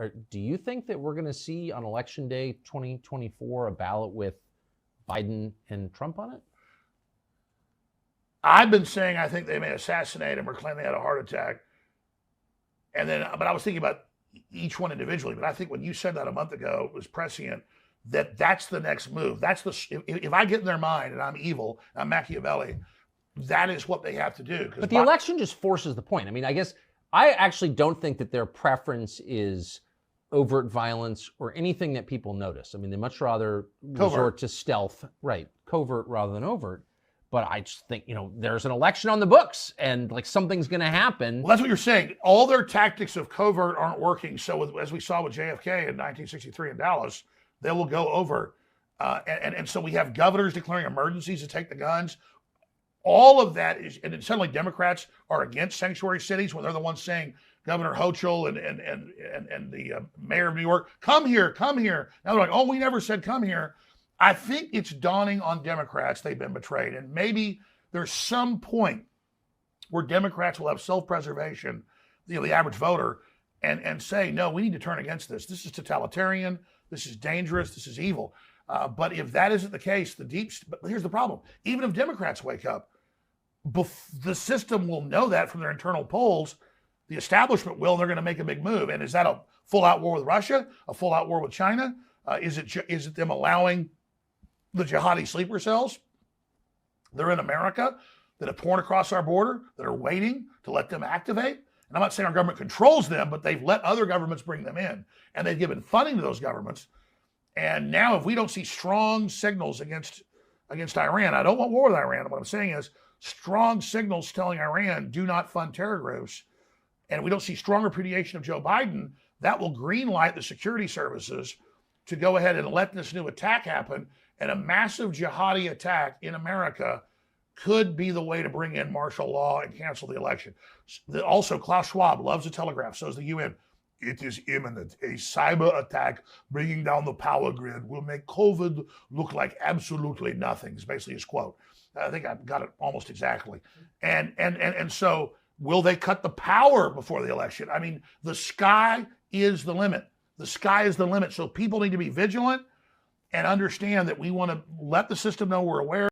do you think that we're going to see on Election Day 2024 a ballot with Biden and Trump on it? I've been saying I think they may assassinate him or claim they had a heart attack. But I was thinking about each one individually. But I think when you said that a month ago, it was prescient that's the next move. If I get in their mind and I'm evil, I'm Machiavelli, that is what they have to do. But the election just forces the point. I mean, I guess I actually don't think that their preference is overt violence or anything that people notice. I mean, they much rather resort to stealth, right? Covert rather than overt. But I just think, there's an election on the books and like something's going to happen. Well, that's what you're saying. All their tactics of covert aren't working. So as we saw with JFK in 1963 in Dallas, they will go overt. And so we have governors declaring emergencies to take the guns. All of that is, and then suddenly Democrats are against sanctuary cities when they're the ones saying, Governor Hochul and the mayor of New York, come here, come here. Now they're like, oh, we never said come here. I think it's dawning on Democrats they've been betrayed. And maybe there's some point where Democrats will have self-preservation, the average voter, and say, no, we need to turn against this. This is totalitarian. This is dangerous. This is evil. But if that isn't the case, but here's the problem. Even if Democrats wake up, the system will know that from their internal polls. The establishment will, and they're going to make a big move. And is that a full-out war with Russia? A full-out war with China? Is it them allowing the jihadi sleeper cells? They're in America that have torn across our border, that are waiting to let them activate. And I'm not saying our government controls them, but they've let other governments bring them in. And they've given funding to those governments. And now if we don't see strong signals against Iran, I don't want war with Iran. What I'm saying is strong signals telling Iran, do not fund terror groups. And we don't see strong repudiation of Joe Biden, that will greenlight the security services to go ahead and let this new attack happen. And a massive jihadi attack in America could be the way to bring in martial law and cancel the election. Also, Klaus Schwab loves the Telegraph, so does the UN. It is imminent. A cyber attack bringing down the power grid will make COVID look like absolutely nothing, is basically his quote. I think I got it almost exactly. And so will they cut the power before the election? I mean, the sky is the limit. The sky is the limit. So people need to be vigilant and understand that we want to let the system know we're aware.